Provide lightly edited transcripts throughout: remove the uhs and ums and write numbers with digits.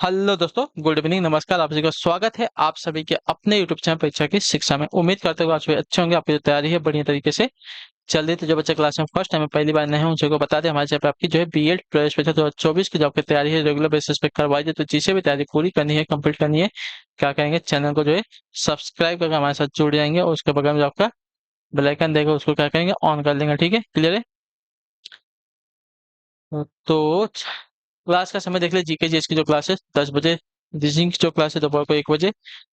Hello दोस्तों, good evening, नमस्कार। आप सभी का स्वागत है आप सभी के अपने यूट्यूब चैनल परीक्षा की शिक्षा में। उम्मीद करते हुए आप सभी अच्छे होंगे। आपकी जो तैयारी है बढ़िया तरीके से चल रही है। तो जो बच्चे क्लास में फर्स्ट टाइम पहली बार नए हैं उन सबको बता दें, हमारे चैनल पे आपकी जो है बीएड प्रवेश परीक्षा 2024 की जो आपकी तैयारी है रेगुलर बेसिस पे करवाई जाए। तो जिसे भी तैयारी पूरी करनी है, कंप्लीट करनी है, क्या करेंगे, चैनल को जो है सब्सक्राइब करके हमारे साथ जुड़ जाएंगे और उसके बगल में जो आपका बेल आइकन देगा उसको क्या करेंगे, ऑन कर लेंगे। ठीक है, क्लियर है। तो क्लास का समय देख ले। जीके जीएस की जो क्लास है 10 बजे, रीजनिंग की जो क्लास है दोपहर को 1 बजे,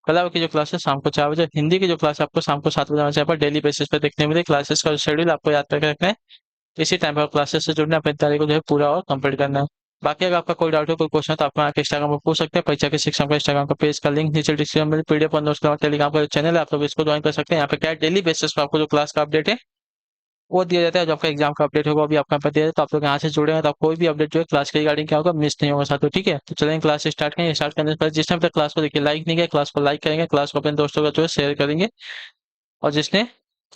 कला की जो क्लास है शाम को 4 बजे, हिंदी की जो क्लास है आपको शाम को 7 बजे हमारे यहाँ पर डेली बेसिस पे देखने मिले। क्लासेस का शेड्यूल आपको याद करके रखना है। इसी टाइम पर क्लासेस से जुड़ना है, अपनी तैयारी को जो है पूरा और कंप्लीट करना है। बाकी अगर आपका कोई डाउट हो, कोई क्वेश्चन है तो आप आके इंस्टाग्राम पर पूछ सकते हैं। परीक्षा के शिक्षण का इंस्टाग्राम का पेज का लिंक नीचे डिस्क्रिप्शन में, पीडीएफ और नोट्स का टेलीग्राम का चैनल है, आप लोग इसको ज्वाइन कर सकते हैं। यहाँ पे क्या है, डेली बेसिस पर आपको जो क्लास का अपडेट है वो दिया जाता है। जो आपका एग्जाम का अपडेट होगा अभी आपका दिया जाता है, तो आप लोग यहाँ से जुड़े हैं तो आप कोई भी अपडेट जो है क्लास के रिगार्डिंग क्या होगा मिस नहीं होगा साथियों। ठीक है, तो चलेंगे क्लास स्टार्ट करेंगे। स्टार्ट करने से पहले जिस टाइम तक क्लास को देखिए लाइक नहीं किया, क्लास को लाइक करेंगे, क्लास को अपने दोस्तों का जो है शेयर करेंगे। और जिसने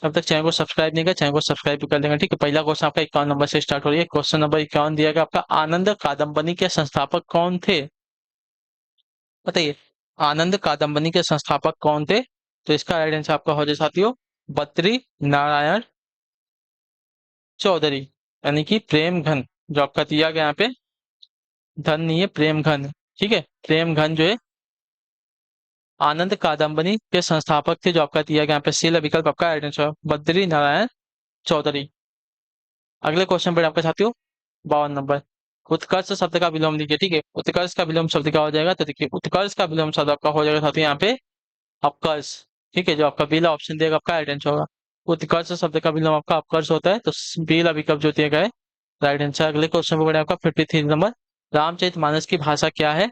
अब तक चैनल को सब्सक्राइब नहीं किया, चैनल को सब्सक्राइब भी कर देंगे। ठीक है, पहला क्वेश्चन आपका 51 नंबर से स्टार्ट हो रही है। क्वेश्चन नंबर 51 दिया गया आपका, आनंद कादम्बनी के संस्थापक कौन थे? बताइए, आनंद कादम्बनी के संस्थापक कौन थे? तो इसका राइट आंसर आपका हो जाए साथियों, बद्री नारायण चौधरी, यानी कि प्रेम घन। जो आपका दिया गया यहाँ पे धन नहीं है, प्रेम घन। ठीक है, प्रेम घन जो है आनंद कादम्बनी के संस्थापक थे। जो आपका दिया गया यहाँ पे सी विकल्प आपका राइट आंसर, बद्री नारायण चौधरी। अगले क्वेश्चन पर आपके साथियों 52 नंबर, उत्कर्ष शब्द का विलोम लिखिए। ठीक है, उत्कर्ष का विलोम शब्द क्या हो जाएगा? तो देखिए, उत्कर्ष का विलोम शब्द आपका हो जाएगा साथियों यहाँ पे अपकर्ष। ठीक है, जो आपका बीला ऑप्शन देगा आपका राइट आंसर होगा। उत्कर्ष शब्द का विलोम आपका अपकर्ष होता है, तो बीला विकल्प जो दिया गया है राइट आंसर। अगले क्वेश्चन पर आपका 53 नंबर, रामचरितमानस की भाषा क्या है?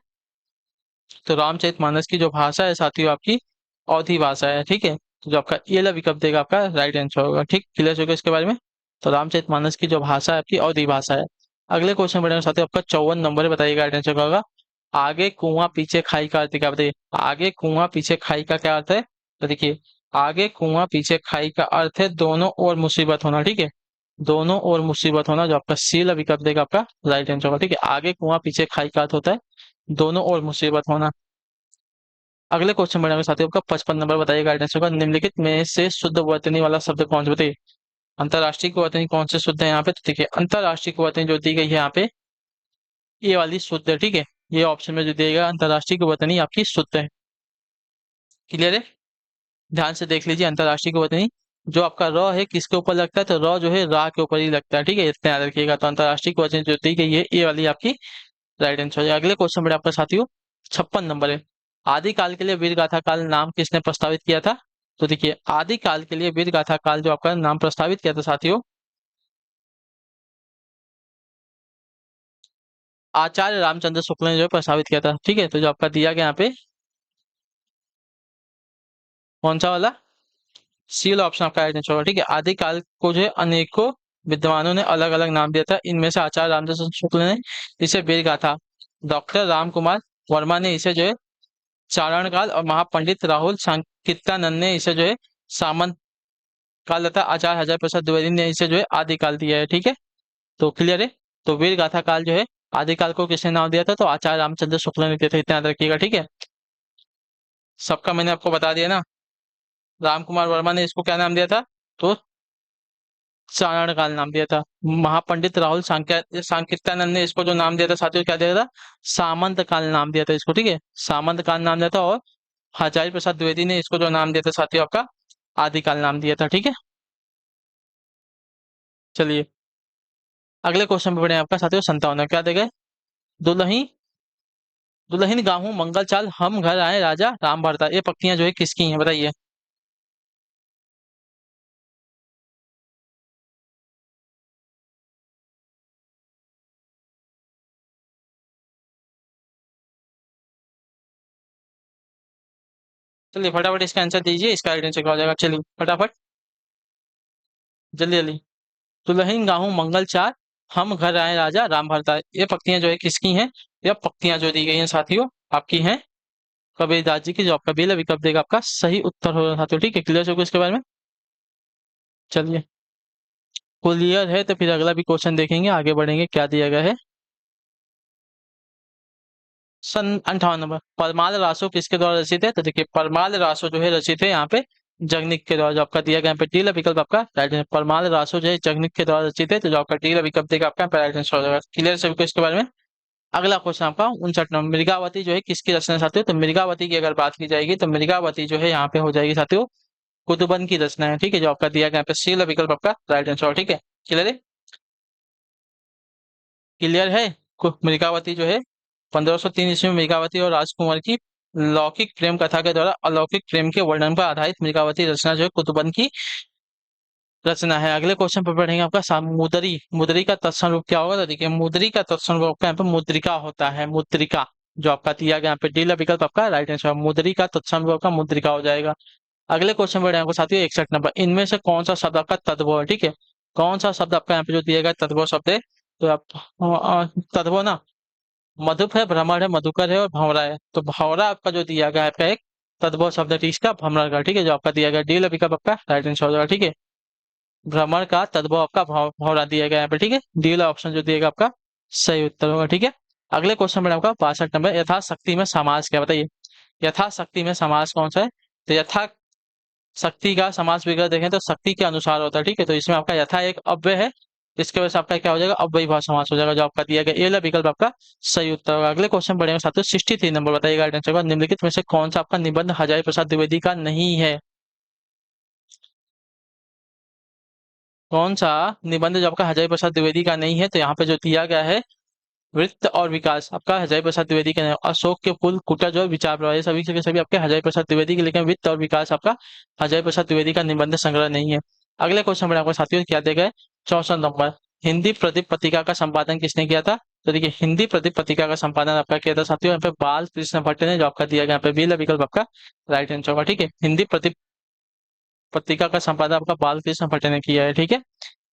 तो रामचरितमानस की जो भाषा है साथियों आपकी अवधी भाषा है। ठीक है, तो जो आपका ये वाला विकल्प देगा आपका राइट आंसर होगा। ठीक, क्लियर हो गया इसके बारे में। तो रामचरितमानस की जो भाषा है आपकी अवधी भाषा है। अगले क्वेश्चन बढ़ेंगे साथियों, आपका 54 नंबर है, बताइएगा राइट आंसर क्या होगा। आगे कुआं पीछे खाई का अर्थ क्या? बताइए, आगे कुआं पीछे खाई का क्या अर्थ है? तो देखिए, आगे कुआं पीछे खाई का अर्थ है दोनों ओर मुसीबत होना। ठीक है, दोनों ओर मुसीबत होना, जो आपका सी वाला विकल्प देगा आपका राइट आंसर होगा। ठीक है, आगे कुआं पीछे खाई का अर्थ होता है दोनों ओर मुसीबत होना। अगले क्वेश्चन बढ़ेंगे साथियों, आपका 55 नंबर, बताइए गाइडेंस होगा, निम्नलिखित में से शुद्ध वर्तनी वाला शब्द कौन से? बताइए, अंतरराष्ट्रीय की वर्तनी कौन से शुद्ध है यहाँ पे? तो देखिए, अंतरराष्ट्रीय की वर्तनी जो दी गई है यहाँ पे ये वाली शुद्ध है। ठीक है, ये ऑप्शन में जो दिएगा अंतरराष्ट्रीय की वर्तनी आपकी शुद्ध है। क्लियर है, ध्यान से देख लीजिए। अंतरराष्ट्रीय की वर्तनी जो आपका र है किसके ऊपर लगता है? तो र जो है रा के ऊपर ही लगता है। ठीक है, इतना याद रखिएगा। तो अंतरराष्ट्रीय की वर्तनी जो दी गई है ये वाली आपकी राइट आंसर है। अगले क्वेश्चन में आपका साथियों 56 नंबर है, आदिकाल के लिए वीर गाथा काल नाम किसने प्रस्तावित किया था? तो देखिए, आदिकाल के लिए वीर गाथा काल जो आपका नाम प्रस्तावित किया था साथियों, आचार्य रामचंद्र शुक्ल ने जो है प्रस्तावित किया था। ठीक है, तो जो आपका दिया गया यहाँ पे कौन सा वाला सी वाला ऑप्शन आपका राइट आंसर होगा। ठीक है, आदिकाल को जो है अनेकों विद्वानों ने अलग अलग नाम दिया था, इनमें से आचार्य रामचंद्र शुक्ल ने इसे वीर गाथा, डॉक्टर राम कुमार वर्मा ने इसे जो है चारण काल, और महापंडित राहुल सांकीर्तनानंद ने इसे जो है सामंत काल, तथा आचार्य हजारी प्रसाद द्विवेदी ने इसे जो है आदिकाल दिया है। ठीक है, तो क्लियर है। तो वीर गाथा काल जो है आदिकाल को किसने नाम दिया था? तो आचार्य रामचंद्र शुक्ल ने दिया था, इतना याद रखिएगा। ठीक है, सबका मैंने आपको बता दिया ना। राम कुमार वर्मा ने इसको क्या नाम दिया था? तो चारण काल नाम दिया था। महापंडित राहुल सांकीर्तनानंद ने इसको जो नाम दिया था साथियों क्या दिया था? सामंत काल नाम दिया था इसको। ठीक है, सामंत काल नाम दिया था। और हजारी प्रसाद द्विवेदी ने इसको जो नाम दिया था साथियों आपका आदिकाल नाम दिया था। ठीक है, चलिए अगले क्वेश्चन पे बढ़े आपका साथियों 57, क्या देगा? दुल्ही दुल्हन गाहूं मंगल चाल हम घर आए राजा राम भरता, ये पक्तियां जो है किसकी हैं? बताइए। चलिए फटाफट इसका आंसर दीजिए, इसका राइट आंसर क्या हो जाएगा? चलिए फटाफट, जल्दी जल्दी। दुल्हन गाहूं मंगल चाल हम घर आए राजा राम भरता, ये पक्तियां जो है किसकी हैं? ये पक्तियां जो दी गई हैं साथियों आपकी हैं कबीरदास जी की। जो आपका बेला विकल्प देगा आपका सही उत्तर होगा साथियों। ठीक है, क्लियर हो गया इसके बारे में। चलिए क्लियर है तो फिर अगला भी क्वेश्चन देखेंगे, आगे बढ़ेंगे क्या दिया गया है। सन 58 नंबर। परमाल रासो किसके द्वारा रचित है? तो देखिए परमाल रासो जो है रचित है यहाँ पे जगनिक के द्वारा। जो आपका दिया गया यहाँ पे डी वाला विकल्प आपका राइट है। परमाल रासो जो है जगनिक के द्वारा रचित है, तो जो आपका डी वाला विकल्प देगा आपका राइट आंसर हो जाएगा। क्लियर सभी को इसके बारे में? अगला क्वेश्चन आपका 59 नंबर। मृगावती जो है किसकी रचना साथियों? तो मृगावती की अगर बात की जाएगी तो मृगावती जो है यहाँ पे हो जाएगी साथियों कुतुबन की रचना है। ठीक है, जो आपका दिया गया यहाँ पे सी वाला विकल्प आपका राइट आंसर। ठीक है, क्लियर है? क्लियर है? मृगावती जो है 1503 ईस्वी में मृगावती और राजकुमार की लौकिक प्रेम कथा के द्वारा अलौकिक प्रेम के वर्णन पर आधारित मृगावती रचना जो है कुतुबन की रचना है। अगले क्वेश्चन पर पढ़ेंगे आपका मुदरी। मुदरी का तत्सम रूप क्या होगा? तो देखिए मुदरी का तत्सम रूप आपका यहाँ पे मुद्रिका होता है। मुद्रिका जो आपका दिया गया यहाँ पे डी वाला विकल्प आपका राइट आंसर। मुदरी का तत्सम रूप आपका मुद्रिका हो जाएगा। अगले क्वेश्चन पर आपको साथियों 61 नंबर। इनमें से कौन सा शब्द आपका तद्भव है? ठीक है, कौन सा शब्द आपका यहाँ पे जो दिया गया तद्भव शब्द है? तो आप तद्भव ना मधुप है, भ्रमर है, मधुकर है और भंवरा है। तो भंवरा आपका जो दिया गया है आपका एक तद्भव शब्द है इसका भ्रमर का। ठीक है, जो आपका दिया गया डी वाला विकल्प आपका राइट आंसर हो जाएगा। ठीक है, भ्रमर का तद्भव आपका भंवरा दिया गया है यहाँ पे। ठीक है, डी वाला ऑप्शन जो दिएगा आपका सही उत्तर होगा। ठीक है, अगले क्वेश्चन में आपका 62 नंबर। यथाशक्ति में समास क्या? बताइए यथाशक्ति में समास कौन सा है? तो यथा शक्ति का समास विग्रह देखें तो शक्ति के अनुसार होता है। ठीक है, तो इसमें आपका यथा एक अव्यय है, इसके वजह से आपका क्या हो जाएगा? अव्ययीभाव समास हो जाएगा, जो आपका दिया गया ए वाला विकल्प आपका सही उत्तर होगा। अगले क्वेश्चन बढ़ेंगे साथियों 63 नंबर। बताइएगा आंसर का निम्नलिखित में से कौन सा आपका निबंध हजारी प्रसाद द्विवेदी का नहीं है? कौन सा निबंध जो आपका हजारी प्रसाद द्विवेदी का नहीं है? तो यहाँ पे जो दिया गया है वृत्त और विकास आपका हजारी प्रसाद द्विवेदी का नहीं है। अशोक के फूल कुटा जो विचार प्रवाह ये सभी के सभी आपके हजारी प्रसाद द्विवेदी के, लेकिन वित्त और विकास आपका हजारी प्रसाद द्विवेदी का निबंध संग्रह नहीं है। अगले क्वेश्चन में आपको साथियों क्या देगा है 64 नंबर। हिंदी प्रदीप पत्रिका का संपादन किसने किया था? तो देखिए हिंदी प्रदीप पत्रिका का संपादन आपका किया था साथियों यहाँ पे बाल कृष्ण भट्ट ने, जो आपका दिया गया यहाँ पे बी विकल्प आपका राइट आंसर होगा। ठीक है, हिंदी प्रदीप पत्रिका का संपादन आपका बाल कृष्ण भट्ट ने किया है। ठीक है,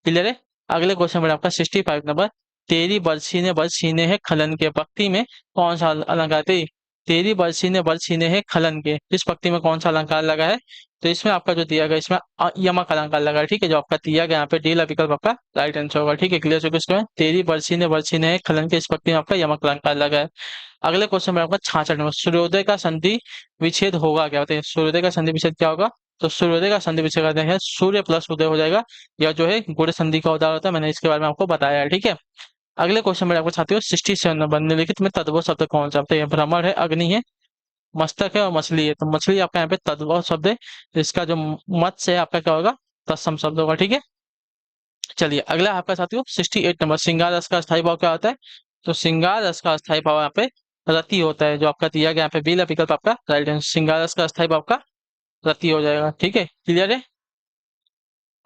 क्लियर है? अगले क्वेश्चन में आपका 65 नंबर। तेरी बरसीने है खलन के पंक्ति में कौन सा अलंकार? तेरी बरसीने है खलन के, इस पंक्ति में कौन सा अलंकार लगा है? तो इसमें आपका जो दिया गया इसमें यमक अलंकार लगा है। ठीक है, जो आपका दिया गया यहाँ पे डी वाला विकल्प आपका राइट आंसर होगा। ठीक है, क्लियर हो गया? तेरी बरसीने है खलन के, इस पंक्ति में आपका यमक अलंकार लगा है। अगले क्वेश्चन में आपका 66 नंबर। सूर्योदय का संधि विच्छेद होगा क्या? बताइए सूर्योदय का संधि विच्छेद क्या होगा? तो सूर्योदय का संधि विच्छेद करते हैं सूर्य प्लस उदय हो जाएगा, या जो है गुण संधि का उदाहरण होता है, मैंने इसके बारे में आपको बताया है। ठीक है, अगले क्वेश्चन में आपको साथियों 67 नंबर। निम्नलिखित में तद्भव शब्द कौन सा? तो ये भ्रमर है, अग्नि है, मस्तक है और मछली है। तो मछली आपका यहाँ पे तद्भव शब्द है, इसका जो मत्स्य है आपका क्या होगा? तत्सम शब्द होगा। ठीक है, चलिए अगला आपका साथियों 68 नंबर। श्रृंगार रस का स्थायी भाव क्या होता है? तो श्रृंगार रस का स्थायी भाव यहाँ पे रति होता है, जो आपका दिया गया यहाँ पे बी विकल्प आपका राइट है। श्रृंगार रस का स्थायी भाव का रति हो जाएगा। ठीक है, क्लियर है?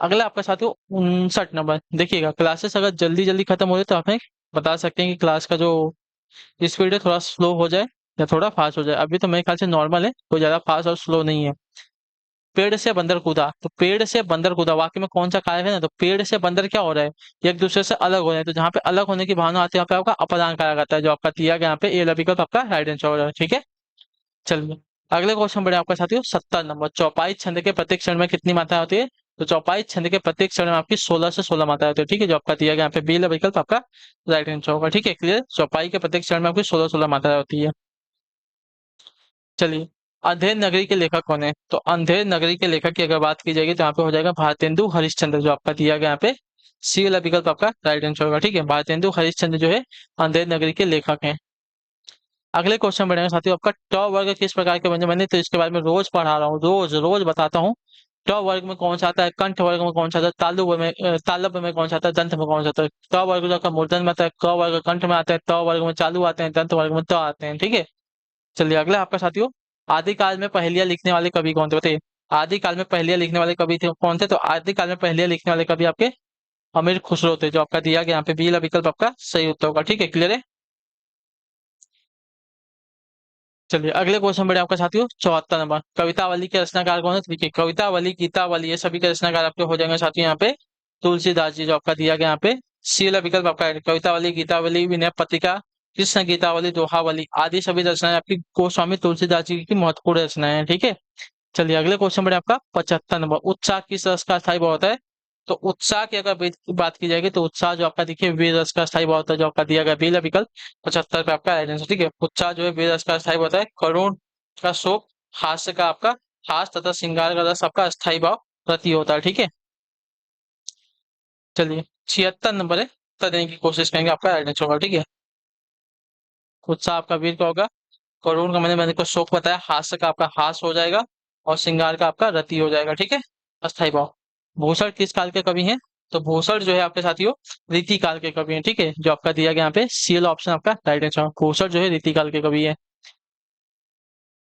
अगला आपका साथियों 59 नंबर। देखिएगा क्लासेस अगर जल्दी जल्दी खत्म हो जाए तो आप हमें बता सकते हैं कि क्लास का जो स्पीड है थोड़ा स्लो हो जाए या थोड़ा फास्ट हो जाए। अभी तो मेरे ख्याल से नॉर्मल है, कोई ज्यादा फास्ट और स्लो नहीं है। पेड़ से बंदर कूदा। तो पेड़ से बंदर कूदा वाक्य में कौन सा कार्य है ना? तो पेड़ से बंदर क्या हो रहा है? एक दूसरे से अलग हो रहे हैं। तो जहाँ पे अलग होने की भावना आती है वहाँ पे आपका अपदान करा जाता है, जो आपका दिया गया यहाँ पे ए विकल्प आपका राइट आंसर हो रहा है। ठीक है, चलिए अगले क्वेश्चन बढ़े आपका साथियों 70 नंबर। चौपाई छंद के प्रत्येक क्षण में कितनी मात्रा होती है? तो चौपाई छंद के प्रत्येक क्षण में आपकी 16 से 16 मात्रा होती है। ठीक है, जो आपका दिया गया यहाँ पे बी विकल्प आपका राइट आंसर होगा। ठीक है, क्लियर? चौपाई के प्रत्येक क्षण में आपकी 16 मात्रा होती है। चलिए अंधेर नगरी के लेखक कौन है? तो अंधेर नगरी के लेखक की अगर बात की जाएगी तो यहाँ पे हो जाएगा भारतेंदु हरिश्चंद्र, जो आपका दिया गया यहाँ पे सी वाला विकल्प आपका राइट आंसर होगा। ठीक है, भारतेंदु हरिश्चंद्र जो है अंधेर नगरी के लेखक हैं। अगले क्वेश्चन बढ़ेंगे साथियों आपका ट वर्ग किस प्रकार के व्यंजन बने? तो इसके बारे में रोज पढ़ा रहा हूँ, रोज रोज बताता हूँ। ट वर्ग में कौन सा आता है? कंठ वर्ग में कौन सा आता है? तालुब में कौन सा आता है? दंत में कौन सा आता है? ट वर्ग जो आपका मूर्धन में आता है, क वर्ग कंठ में आता है, त वर्ग में चालू आते हैं, दंत वर्ग में त आते हैं। ठीक है, चलिए अगला आपका साथियों आदिकाल में पहेलियां लिखने वाले कवि कौन थे? बताइए आदिकाल में पहेलियां लिखने वाले कवि थे कौन थे? तो आदिकाल में पहेलियां लिखने वाले कवि आपके अमीर खुसरो थे, जो आपका दिया गया यहाँ पे बी वाला विकल्प आपका सही उत्तर होगा। ठीक है, क्लियर है? चलिए अगले क्वेश्चन बढ़े आपका साथियों 74 नंबर। कवितावली के रचनाकार कौन है? तो देखिए कवितावली गीतावली ये सभी के रचनाकार आपके हो जाएंगे साथियों यहाँ पे तुलसीदास जी, जो आपका दिया गया यहाँ पे सी वाला विकल्प आपका है। कवितावली गीतावली विनय पत्रिका कृष्ण गीतावली दोहावली आदि सभी रचनाएं आपकी गोस्वामी तुलसीदास जी की महत्वपूर्ण रचनाएं हैं। ठीक है, चलिए अगले क्वेश्चन बढ़े आपका 75 नंबर। उत्साह किस रस का स्थायी भाव होता है? तो उत्साह की अगर बात की जाएगी तो उत्साह जो आपका देखिए वीर रस का स्थायी भाव होता है, जो आपका दिया गया बी है विकल्प 75 पे आपका राइट आंसर। ठीक है, उत्साह जो है वीर रस का स्थायी होता है, करुण का शोक, हास्य का आपका हास तथा श्रृंगार का रस आपका अस्थायी भाव प्रति होता है। ठीक है, चलिए 76 नंबर है, उत्तर देने की कोशिश करेंगे, आपका राइट आंसर होगा। ठीक है, उत्साह आपका वीर का होगा, करुण का मैंने को शोक बताया, हास्य का आपका हास हो जाएगा और श्रृंगार का आपका रति हो जाएगा। ठीक है, अस्थाई भाव। भूषण किस काल के कवि हैं? तो भूषण जो है आपके साथियों रीति काल के कवि हैं। ठीक है, जो आपका दिया गया यहाँ पे सीएल ऑप्शन आपका राइट आंसर, भूषण जो है रीति काल के कवि है।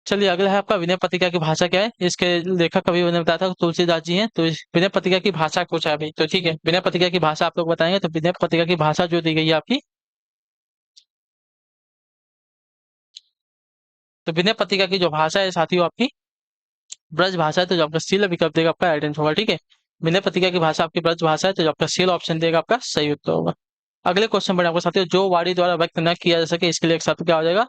चलिए अगला है आपका विनय पत्रिका की भाषा क्या है? इसके लेखक कवि मैंने बताया था तुलसीदास जी हैं, तो इस विनय पत्रिका की भाषा पूछा है भाई, तो ठीक है विनय पत्रिका की भाषा आप लोग बताएंगे। तो विनय पत्रिका की भाषा जो दी गई है आपकी, तो विनय पत्रिका की जो भाषा है साथियों आपकी ब्रज भाषा है, तो जो आपका सील विकल्प देगा आपका राइट आंसर होगा। ठीक है, विनय पत्रिका की भाषा आपकी ब्रज भाषा है, तो जो आपका सील ऑप्शन देगा आपका सही उत्तर होगा। अगले क्वेश्चन पर आपको साथियों जो वाणी द्वारा व्यक्त न किया जा सके, इसके लिए एक शब्द क्या हो जाएगा?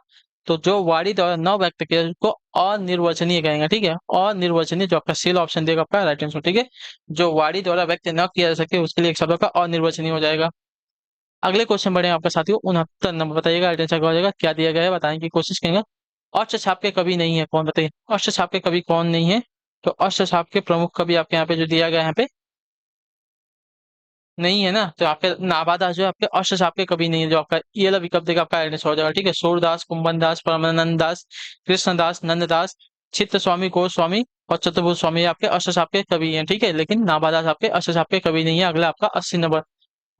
तो जो वाणी द्वारा न व्यक्त किया उसको अनिर्वचनीय कहेंगे। ठीक है, अनिर्वचनीय जो आपका सील ऑप्शन देगा आपका राइट आंसर। ठीक है, जो वाणी द्वारा व्यक्त न किया जा सके उसके लिए एक शब्द का अनिर्वचनीय हो जाएगा। अगले क्वेश्चन बढ़े आपका साथियों 69 नंबर, बताइएगा राइट आंसर क्या हो जाएगा, क्या दिया गया है बताने की कोशिश करेंगे। अष्टछाप के कवि नहीं है कौन, बताइए अष्टछाप के कवि कौन नहीं है? तो अष्टछाप के प्रमुख कवि आपके यहाँ पे जो दिया गया है यहाँ पे नहीं है ना, तो आपके नाभादास जो है आपके अष्टछाप के कवि नहीं है, जो आपका ये वाला विकल्प देगा आपका आंसर हो जाएगा। ठीक है, सूरदास, कुंभन दास, परमानंद दास, कृष्णदास, नंददास, चित्त स्वामी, गोस्वामी और चतुर्भुज स्वामी आपके अष्टछाप के कवि हैं। ठीक है, लेकिन नाभादास आपके अष्टछाप के कवि नहीं है। अगला आपका 80 नंबर,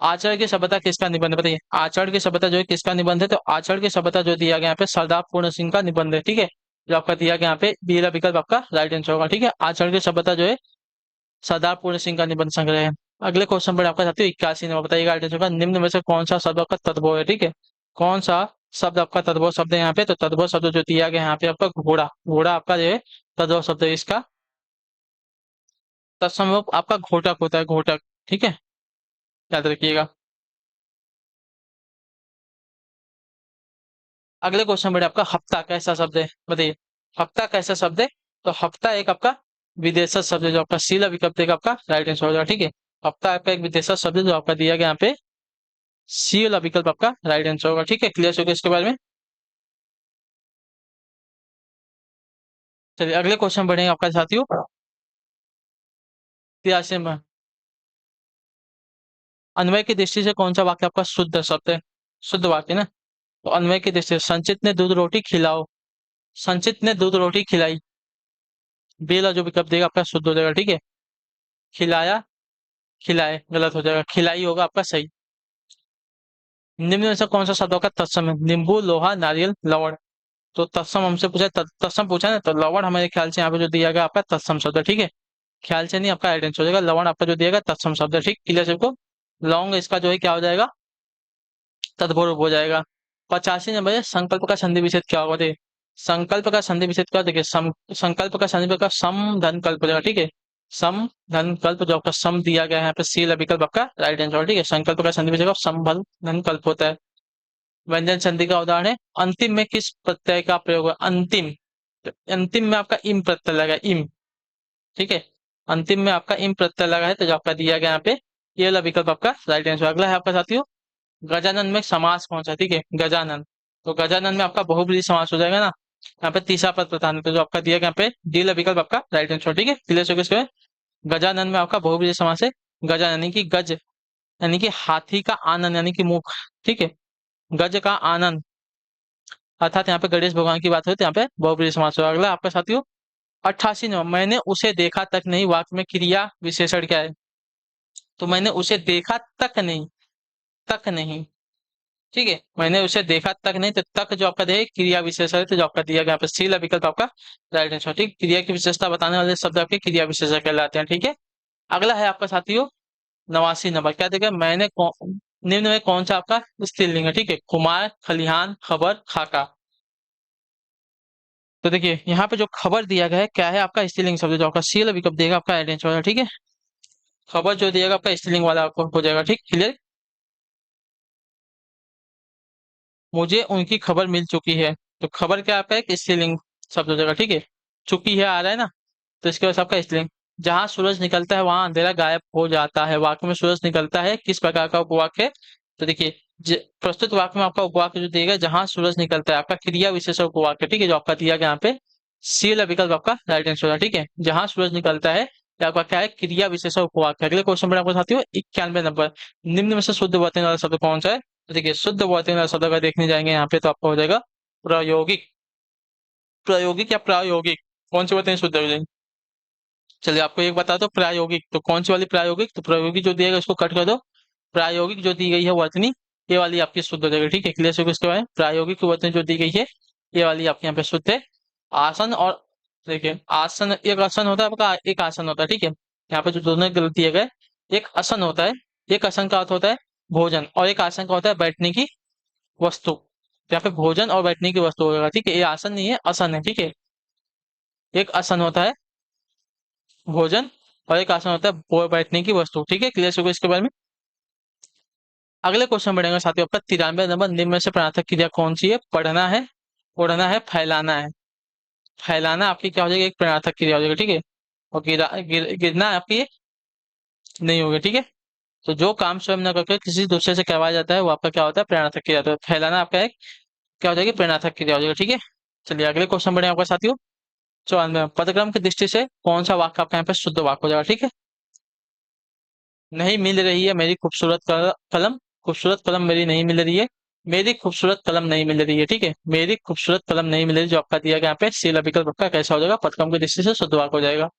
आचरण की सभ्यता किसका निबंध है? बताइए आचरण की सभ्यता जो है किसका निबंध है? तो आचरण की सभ्यता जो दिया गया यहाँ पे सरदार पूर्ण सिंह का निबंध है। ठीक है, जो आपका दिया गया यहाँ पे बी वाला विकल्प आपका राइट आंसर होगा। ठीक है, आचरण की सभ्यता जो है सरदार पूर्ण सिंह का निबंध संग्रह है। अगले क्वेश्चन पर आपका साथियों 81 नंबर, बताइएगा राइट आंसर होगा निम्न में से कौन सा शब्द आपका तद्भव है? ठीक है, कौन सा शब्द आपका तद्भव शब्द है यहाँ पे? तो तद्भव शब्द जो दिया गया यहाँ पे आपका घोड़ा, घोड़ा आपका जो है तद्भव शब्द है इसका। तत्सम आपका घोटक होता है, घोटक। ठीक है, याद रखिएगा। अगले क्वेश्चन बढ़े आपका हफ्ता कैसा शब्द है? बताइए हफ्ता कैसा शब्द है? तो हफ्ता एक आपका विदेशज शब्द है, जो आपका शीला विकल्प देगा आपका राइट आंसर हो जाएगा। ठीक है, हफ्ता आपका एक विदेशज शब्द है जो आपका दिया गया यहाँ पे सी वाला विकल्प आपका राइट आंसर होगा। ठीक है, क्लियर हो गया इसके बारे में। चलिए अगले क्वेश्चन बढ़ेंगे आपका साथियों 83 में, अन्वय की दृष्टि से कौन सा वाक्य आपका शुद्ध शब्द है? शुद्ध वाक्य ना, तो अन्वय की दृष्टि से संचित ने दूध रोटी खिलाओ, संचित ने दूध रोटी खिलाई, बेला जो विकल्प देगा आपका शुद्ध हो जाएगा। ठीक है, खिलाया, खिलाए गलत हो जाएगा, खिलाई होगा आपका सही। निम्न में से कौन सा शब्द का तत्सम है? नींबू, लोहा, नारियल, लवण। तो तत्सम हमसे पूछा, तत्सम पूछा ना, तो लवण हमारे ख्याल से यहाँ पे जो दिया गया आपका तत्सम शब्द है। ठीक है, ख्याल से नहीं आपका आइडेंस हो जाएगा, लवण आपका जो दिया गया तत्सम शब्द है। ठीक, क्लियर सबको। लौंग इसका जो है क्या हो जाएगा, तद्भव हो जाएगा। 85 नंबर है संकल्प का संधि विच्छेद क्या होगा? देखिए संकल्प का संधि विच्छेद क्या, देखिए संकल्प का संधि विच्छेद का सम धन कल्प हो जाएगा। ठीक है, सम धन कल्प जो आपका सम दिया गया है यहाँ पे सी विकल्प आपका राइट आंसर। ठीक है, संकल्प का संधि विच्छेद का सम धन कल्प होता है। व्यंजन संधि का उदाहरण है अंतिम में किस प्रत्यय का प्रयोग है? अंतिम, तो अंतिम में आपका इम प्रत्यय लगा, इम। ठीक है, अंतिम में आपका इम प्रत्यय लगा है, तो जो आपका दिया गया यहाँ पे ये वाला विकल्प आपका राइट आंसर। अगला है आपका साथियों गजानन में समास कौन सा? ठीक है, गजानन, तो गजानन में आपका बहुब्रीहि समास हो जाएगा ना, यहाँ पे तीसरा पद प्रधान है, तो जो आपका दिया गया यहाँ पे डी वाला विकल्प आपका राइट आंसर। ठीक है, क्लियर हो गया इसमें। गजानन में आपका बहुब्रीहि समास है, गजानन यानी कि गज, यानी कि हाथी का आनंद यानी कि मुख। ठीक है, गज का आनंद, अर्थात यहाँ पे गणेश भगवान की बात हो तो यहाँ पे बहुब्रीहि समास होगा। अगला आपका साथियों 88 नंबर, मैंने उसे देखा तक नहीं वाक्य में क्रिया विशेषण क्या है? तो मैंने उसे देखा तक नहीं, तक नहीं। ठीक है, मैंने उसे देखा तक नहीं, तो तक जो आपका देगा क्रिया विशेषण है, तो जो आपका दिया गया यहाँ पे सी विकल्प आपका राइट आंसर। ठीक, क्रिया की विशेषता बताने वाले शब्द आपके क्रिया विशेषण कहलाते हैं। ठीक है, अगला है आपका साथियों 89 नंबर, क्या देगा निम्न में कौन सा आपका स्त्रीलिंग है? ठीक है, कुमार, खलिहान, खबर, खाका। तो देखिए यहाँ पे जो खबर दिया गया है क्या है आपका स्त्रीलिंग शब्द, जो आपका सी विकल्प देगा आपका राइट आंसर। ठीक है, खबर जो दिएगा आपका स्त्रीलिंग वाला आपको हो जाएगा। ठीक, क्लियर। मुझे उनकी खबर मिल चुकी है, तो खबर क्या आपका एक स्त्रीलिंग शब्द हो जाएगा। ठीक है, चुकी है आ रहा है ना, तो इसके बाद आपका स्त्रीलिंग। जहां सूरज निकलता है वहां अंधेरा गायब हो जाता है। वाक्य में सूरज निकलता है किस प्रकार का उपवाक्य? तो देखिए, प्रस्तुत वाक्य में आपका उपवाक्य जो दिया गया, जहां सूरज निकलता है, आपका क्रिया विशेषण उपवाक्य, ठीक है, जो आपका दिया गया यहाँ पे सी वाला विकल्प आपका राइट आंसर है। ठीक है, जहां सूरज निकलता है, ये आपका क्या है? क्रिया विशेषण उपवाक्य। अगले क्वेश्चन पर आपको साथियों 91 नंबर, निम्न में से शुद्ध वर्तनी वाला शब्द कौन सा है? तो देखिए, शुद्ध वर्तनी वाला शब्द अगर देखने जाएंगे यहाँ पे तो आपका हो जाएगा प्रायोगिक। प्रायोगिक या प्रायोगिक, कौन सी वर्तनी शुद्ध हो जाएगी? चलिए आपको एक बता दो, प्रायोगिक तो कौन सी वाली प्रायोगिक? तो प्रायोगिक जो दिएगा उसको कट कर दो। प्रायोगिक जो दी गई है वर्तनी, ये वाली आपकी शुद्ध हो जाएगी। ठीक है, क्लियर से इसके बारे में, प्रायोगिक वर्तनी जो दी गई है ये वाली आपके यहाँ पे शुद्ध है। आसन और, देखिए आसन, एक आसन होता है आपका, एक आसन होता है, ठीक है, यहाँ पे जो दोनों गलत दिए गए, एक आसन होता है, एक आसन का अर्थ होता है भोजन, और एक आसन का होता है बैठने की वस्तु। तो यहाँ पे भोजन और बैठने की वस्तु होगा, ठीक है, ये आसन नहीं है, आसन है, ठीक है। एक आसन होता है भोजन और एक आसन होता है बैठने की वस्तु, ठीक है, क्लियर होगा इसके बारे में। अगले क्वेश्चन बढ़ेंगे साथियों, आपका 93 नंबर, निम्न में से प्रार्थक क्रिया कौन सी है? पढ़ना है, उड़ना है, फैलाना है। फैलाना आपकी क्या हो जाएगी? एक प्रार्थक क्रिया हो जाएगी, ठीक है, और गिरना आपकी नहीं होगी, ठीक है। तो जो काम स्वयं न करके किसी दूसरे से करवाया जाता है वो आपका क्या होता है? प्रेरणात्मक क्रिया। तो फैलाना आपका एक क्या हो जाएगी? प्रेरणात्मक क्रिया हो जाएगी, ठीक है। चलिए अगले क्वेश्चन बढ़े आपका साथियों 94, पदक्रम की दृष्टि से कौन सा वाक्य आपका यहाँ पे शुद्ध वाक्य हो जाएगा? ठीक है, नहीं मिल रही है मेरी खूबसूरत कलम, खूबसूरत कलम मेरी नहीं मिल रही है, मेरी खूबसूरत कलम नहीं मिल रही है, ठीक है, मेरी खूबसूरत कलम नहीं मिल रही, जो आपका दिया गया यहाँ पे सी विकल्प आपका कैसा हो जाएगा? पदक्रम की दृष्टि से शुद्ध वाक्य हो जाएगा।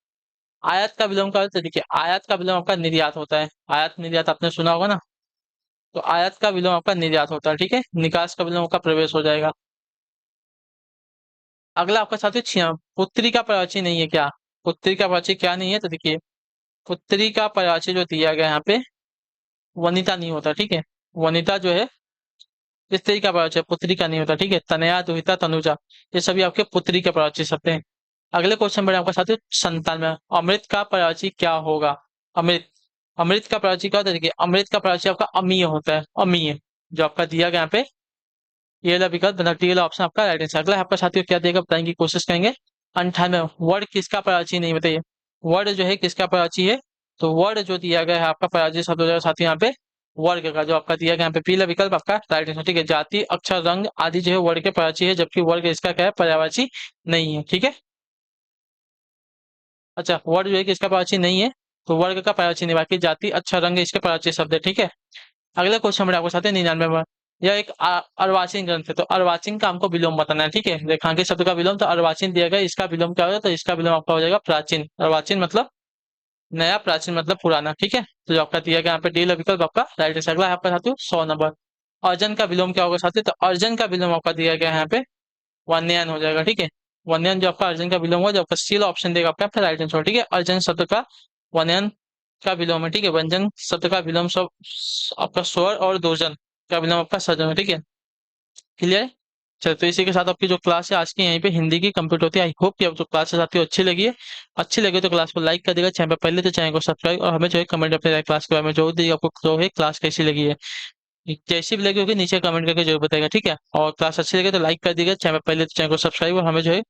आयात का विलोम का अर्थ देखिए, आयात का विलोम आपका निर्यात होता है, आयात निर्यात आपने सुना होगा ना, तो आयात का विलोम आपका निर्यात होता है, ठीक है, निकास का विलोम आपका प्रवेश हो जाएगा। अगला आपका साथी छिया, पुत्री का प्रवाची नहीं है क्या? पुत्री का प्रवाची क्या नहीं है? तो देखिए, पुत्री का प्रवाची जो दिया गया यहाँ पे वनिता नहीं होता, ठीक है, वनिता जो है स्त्री का प्रवाची है, पुत्री का नहीं होता, ठीक है। तनया, दुहिता, तनुजा, ये सभी आपके पुत्री के प्रवाची शब्द हैं। अगले क्वेश्चन में आपका साथी 97 में, अमृत का प्रवाची क्या होगा? अमृत, अमृत का प्रवाची क्या होता है? देखिए, अमृत का प्रवाची आपका अमीय होता है, अमीय, जो आपका दिया गया यहाँ पे ये वाला विकल्प टी वाला ऑप्शन आपका राइट आंसर। अगला आपका साथियों क्या देगा बताने की कोशिश करेंगे। 98, वर्ड किसका प्राची नहीं बताइए? वर्ड जो है किसका प्राची है? तो वर्ड जो दिया गया है आपका प्राची शब्द हो जाएगा साथियों यहाँ पे वर्ग का, जो आपका दिया गया यहाँ पे पीला विकल्प आपका राइट आंसर, ठीक है। जाति, अक्षर, रंग आदि जो है वर्ड के प्राची है, जबकि वर्ग इसका क्या है? पर्यायवाची नहीं है, ठीक है। अच्छा, वर्ड जो है किसका प्राची नहीं है? तो वर्ग का प्राची नहीं, बाकी जाति, अक्षर, रंग इसके प्राची शब्द है, ठीक है। अगले क्वेश्चन में आपको साथ ही 99 में, यह एक अर्वाचीन ग्रंथ है, तो अर्वाचीन का हमको विलोम बताना है, ठीक है। रेखांकित शब्द का विलोम, तो अर्वाचीन दिया गया, इसका विलोम क्या होगा? तो इसका विलोम आपका हो जाएगा प्राचीन। अर्वाचीन मतलब नया, प्राचीन मतलब पुराना, ठीक है। तो जो आपका दिया गया यहाँ पे डी विकल्प आपका राइट है। अगला है आपका साथियों 100 नंबर, अर्जन का विलोम क्या होगा साथी? तो अर्जन का विलोम आपका दिया गया है यहाँ पे वन्यन हो जाएगा, ठीक है। वन्यन जो आपका अर्जन का विलोम होगा, जो आपका सी ऑप्शन देगा आपका राइट आंसर, ठीक है। अर्जन शब्द का वन्यन का विलोम है, ठीक है। व्यंजन शब्द का विलोम सब आपका स्वर और दोजन का विलोम आपका सजन है, ठीक है, क्लियर है। चलो तो इसी के साथ आपकी जो क्लास है आज की यहीं पे हिंदी की कंप्लीट होती है। आई होप कि आप जो क्लास है आपको अच्छी लगी है, अच्छी लगी तो क्लास को लाइक कर देगा, चैनल पर पहले तो चैनल को सब्सक्राइब, और हमें जो है कमेंट अपने क्लास के बारे में जो दी आपको जो है क्लास कैसी लगी है, जैसी भी लगी होगी नीचे कमेंट करके जरूर बताएगा, ठीक है। और क्लास अच्छी लगे तो लाइक कर दीजिएगा, चैनल पर पहले तो चैनल को सब्सक्राइब, और हमें जो है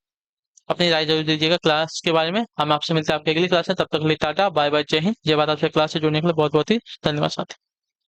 अपनी राय जरूर दीजिएगा क्लास के बारे में। हम आपसे मिलते हैं आपकी अगली क्लास में, तब तक के लिए टाटा बाय बाय, जय हिंद, जय भारत। आपसे क्लास से जुड़ने के लिए बहुत बहुत ही धन्यवाद साथी।